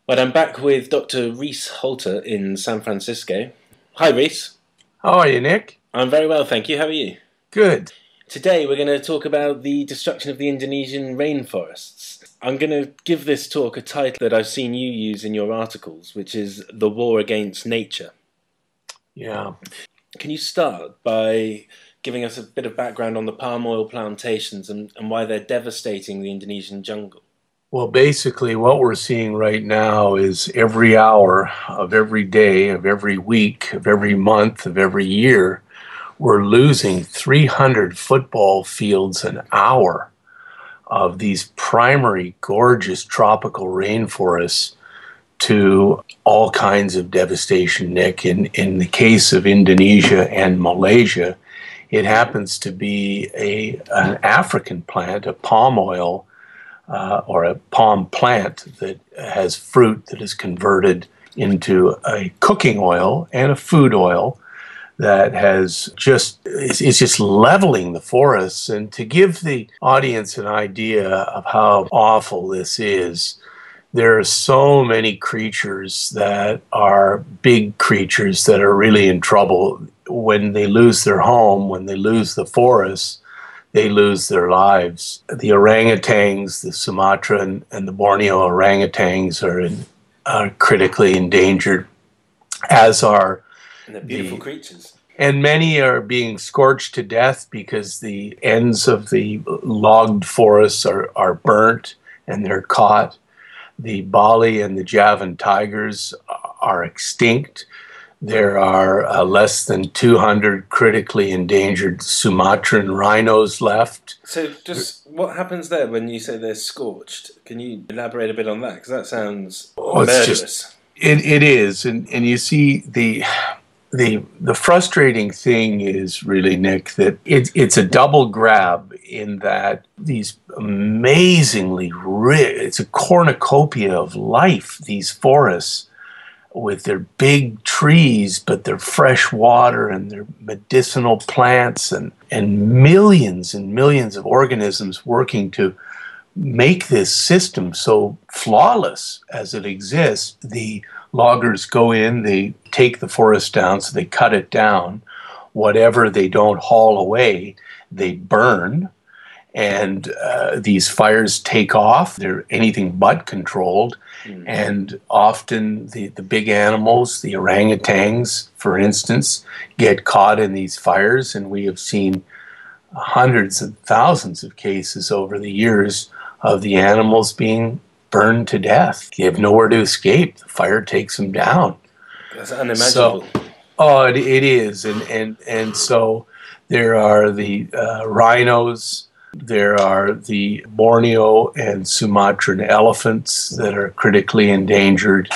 Well, I'm back with Dr. Reese Halter in San Francisco. Hi, Reese. How are you, Nick? I'm very well, thank you. How are you? Good. Today, we're going to talk about the destruction of the Indonesian rainforests. I'm going to give this talk a title that I've seen you use in your articles, which is The War Against Nature. Yeah. Can you start by giving us a bit of background on the palm oil plantations and why they're devastating the Indonesian jungle? Well, basically, what we're seeing right now is every hour of every day, of every week, of every month, of every year, we're losing 300 football fields an hour of these primary gorgeous tropical rainforests to all kinds of devastation, Nick. In the case of Indonesia and Malaysia, it happens to be an African plant, a palm oil or a palm plant that has fruit that is converted into a cooking oil and a food oil that is just leveling the forests. And to give the audience an idea of how awful this is, there are so many creatures that are big creatures that are really in trouble. When they lose their home, when they lose the forests, they lose their lives. The orangutans, the Sumatra and the Borneo orangutans are critically endangered, as are And they're beautiful creatures. and many are being scorched to death because the ends of the logged forests are burnt and they're caught. The Bali and the Javan tigers are extinct. There are less than 200 critically endangered Sumatran rhinos left. So just what happens there when you say they're scorched? Can you elaborate a bit on that? Because that sounds murderous. It is. And you see, the frustrating thing is really, Nick, that it's a double grab in that these amazingly rich, it's a cornucopia of life, these forests, with their big trees, but their fresh water and their medicinal plants and millions of organisms working to make this system so flawless as it exists. The loggers go in, they take the forest down, so they cut it down. Whatever they don't haul away, they burn. And these fires take off. They're anything but controlled. And often the big animals, the orangutans, for instance, get caught in these fires. And we have seen hundreds of thousands of cases over the years of the animals being burned to death. They have nowhere to escape. The fire takes them down. That's unimaginable. It is. And so there are the rhinos. There are the Borneo and Sumatran elephants that are critically endangered.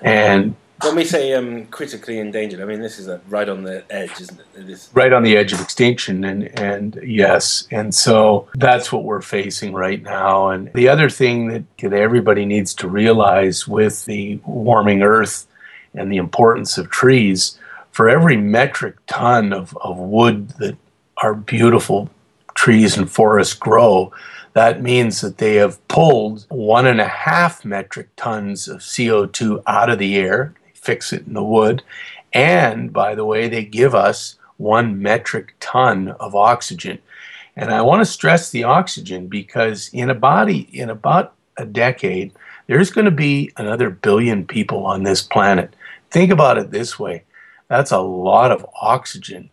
And when we say critically endangered, I mean, this is right on the edge, isn't it? It is right on the edge of extinction. And yes, and so that's what we're facing right now. And the other thing that everybody needs to realize with the warming earth and the importance of trees, for every metric ton of wood that our beautiful trees and forests grow, that means that they have pulled 1.5 metric tons of CO2 out of the air. They fix it in the wood. And by the way, they give us 1 metric ton of oxygen. And I want to stress the oxygen because in about a decade, there's going to be another billion people on this planet. Think about it this way. That's a lot of oxygen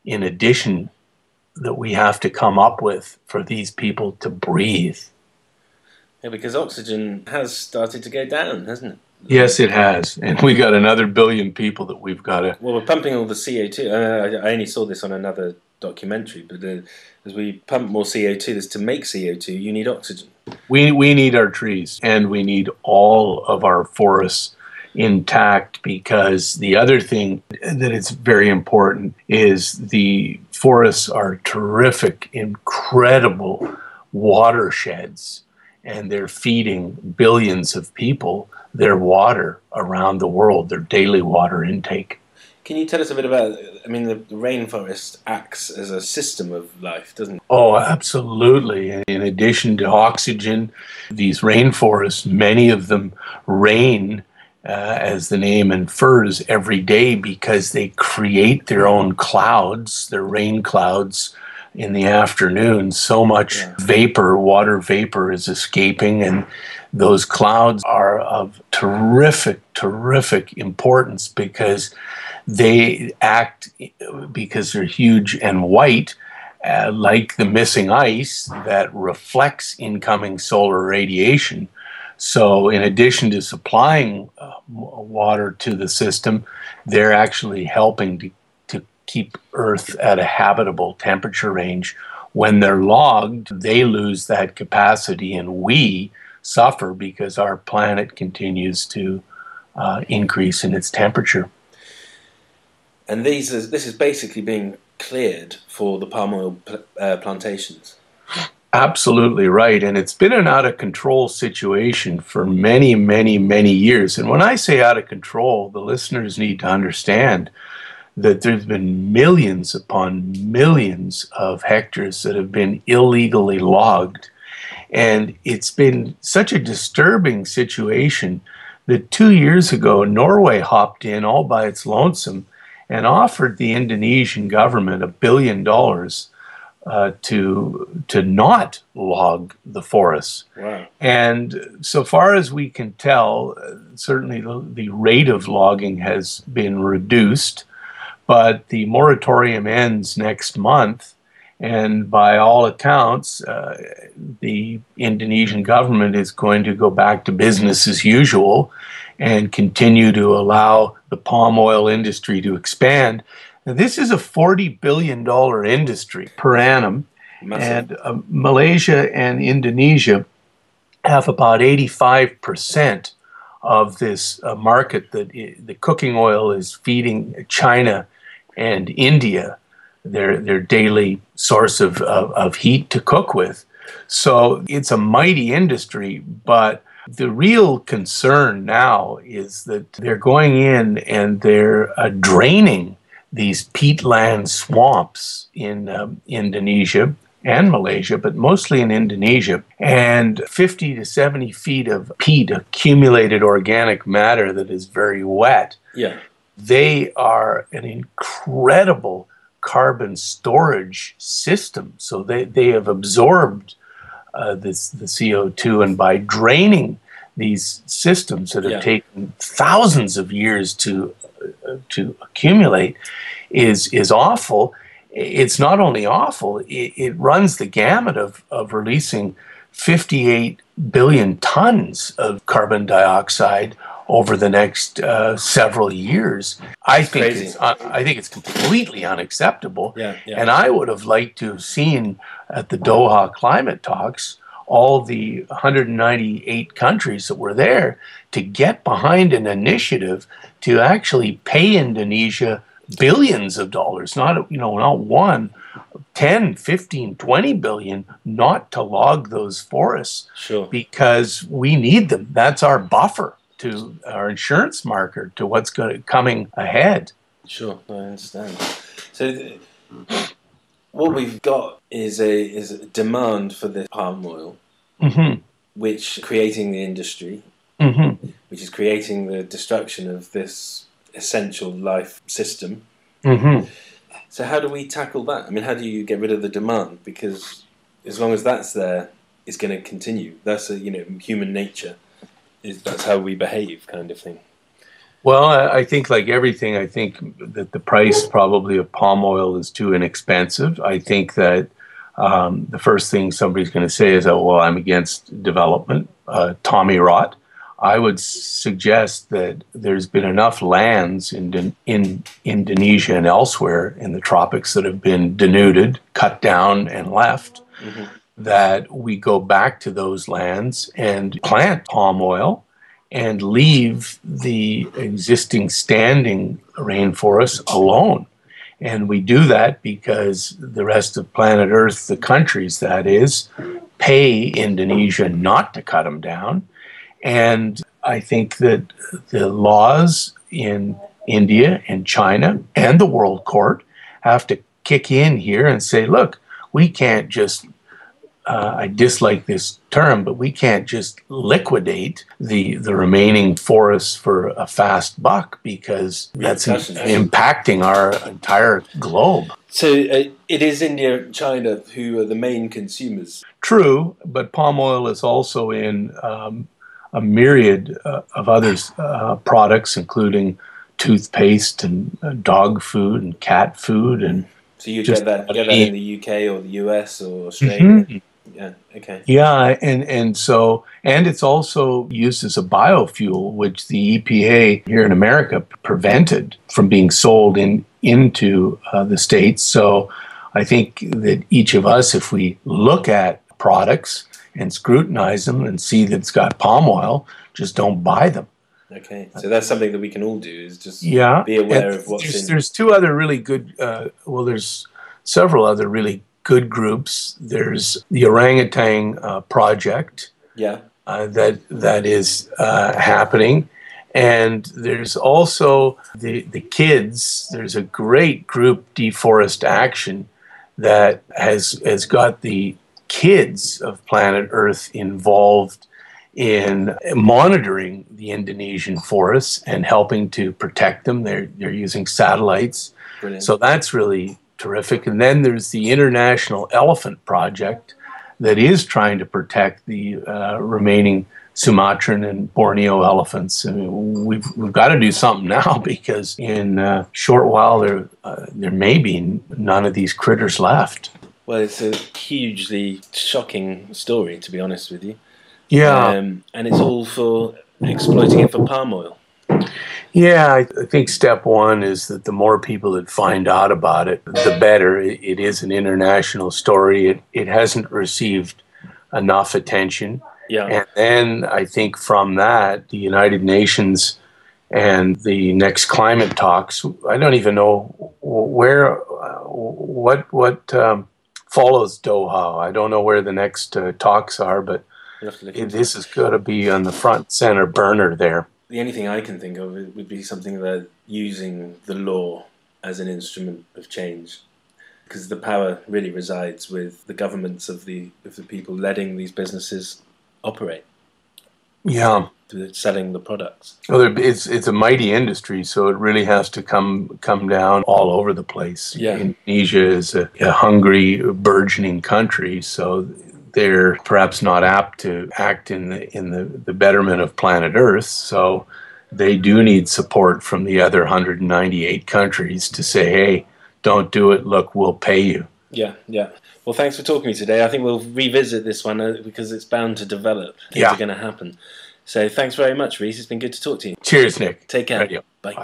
in addition that we have to come up with for these people to breathe. Yeah, because oxygen has started to go down, hasn't it? Yes, it has. And we got another billion people that we've got to... Well, we're pumping all the CO2. I only saw this on another documentary, but as we pump more CO2, to make CO2, you need oxygen. We need our trees, and we need all of our forests intact, because the other thing that is very important is the forests are terrific, incredible watersheds, and they're feeding billions of people their water around the world, their daily water intake. Can you tell us a bit about, I mean, the rainforest acts as a system of life, doesn't it? Oh, absolutely. In addition to oxygen, these rainforests, many of them rain, as the name infers, every day because they create their own clouds, their rain clouds in the afternoon. So much vapor, water vapor is escaping, and those clouds are of terrific, terrific importance because they act, because they're huge and white, like the missing ice that reflects incoming solar radiation. So, in addition to supplying water to the system, they're actually helping to keep Earth at a habitable temperature range. When they're logged, they lose that capacity, and we suffer because our planet continues to increase in its temperature. And this is basically being cleared for the palm oil plantations. Absolutely right. And it's been an out of control situation for many, many, many years. And when I say out of control, the listeners need to understand that there's been millions upon millions of hectares that have been illegally logged. And it's been such a disturbing situation that 2 years ago, Norway hopped in all by its lonesome and offered the Indonesian government $1 billion to not log the forests. Wow. And so far as we can tell, certainly the rate of logging has been reduced, but the moratorium ends next month. And by all accounts, the Indonesian government is going to go back to business as usual and continue to allow the palm oil industry to expand. Now, this is a $40 billion industry per annum. Massive. And Malaysia and Indonesia have about 85% of this market that the cooking oil is feeding China and India, their daily source of heat to cook with. So it's a mighty industry, but the real concern now is that they're going in and they're draining these peatland swamps in Indonesia and Malaysia, but mostly in Indonesia. And 50 to 70 feet of peat, accumulated organic matter that is very wet. Yeah. They are an incredible carbon storage system. So they have absorbed the CO2, and by draining these systems that have taken thousands of years to accumulate is awful. It's not only awful, it runs the gamut of releasing 58 billion tons of carbon dioxide over the next several years. I think it's completely unacceptable. Yeah. And I would have liked to have seen at the Doha climate talks all the 198 countries that were there to get behind an initiative to actually pay Indonesia billions of dollars, not one, 10, 15, 20 billion, not to log those forests. Sure. Because we need them. That's our buffer, to our insurance marker to what's coming ahead. Sure, I understand. So what we've got is a demand for the palm oil, which creating the industry, which is creating the destruction of this essential life system. So how do we tackle that? I mean, how do you get rid of the demand? Because as long as that's there, it's going to continue. That's human nature. That's how we behave, kind of thing. Well, I think like everything, I think that the price probably of palm oil is too inexpensive. I think that the first thing somebody's going to say is, oh, well, I'm against development. Tommy rot. I would suggest that there's been enough lands in Indonesia and elsewhere in the tropics that have been denuded, cut down, and left, that we go back to those lands and plant palm oil and leave the existing standing rainforests alone. And we do that because the rest of planet Earth, the countries that is, pay Indonesia not to cut them down. And I think that the laws in India and China and the World Court have to kick in here and say, look, we can't just, I dislike this term, but we can't just liquidate the remaining forests for a fast buck, because that's impacting our entire globe. So it is India and China who are the main consumers. True, but palm oil is also in a myriad of other products, including toothpaste and dog food and cat food. And so you get that in the UK or the US or Australia? Mm-hmm. Yeah, okay. Yeah, and so it's also used as a biofuel, which the EPA here in America prevented from being sold into the States. So I think that each of us, if we look at products and scrutinize them and see that it's got palm oil, just don't buy them. Okay, so that's something that we can all do, is just be aware of what's in. There's two other really good, there's several other really good groups. There's the Orangutan Project that is happening. And there's also the kids. There's a great group, Deforest Action, that has got the kids of planet Earth involved in monitoring the Indonesian forests and helping to protect them. They're using satellites. Brilliant. So that's really terrific. And then there's the International Elephant Project that is trying to protect the remaining Sumatran and Borneo elephants. I mean, we've got to do something now, because in a short while there may be none of these critters left. Well, it's a hugely shocking story, to be honest with you. Yeah. And it's all for exploiting it for palm oil. Yeah, I think step one is that the more people that find out about it, the better. It is an international story. It hasn't received enough attention. Yeah. And then I think from that, the United Nations and the next climate talks, I don't even know what follows Doha. I don't know where the next talks are, but this has got to be on the front center burner there. The only thing I can think of would be something that using the law as an instrument of change, because the power really resides with the governments of the people letting these businesses operate. Yeah, selling the products. Well, it's a mighty industry, so it really has to come down all over the place. Yeah. Indonesia is a hungry, burgeoning country, so they're perhaps not apt to act in the betterment of planet Earth. So they do need support from the other 198 countries to say, hey, don't do it. Look, we'll pay you. Yeah, yeah. Well, thanks for talking to me today. I think we'll revisit this one because it's bound to develop. Things are going to happen. So thanks very much, Reese. It's been good to talk to you. Cheers, Nick. Take care. Radio. Bye. Bye.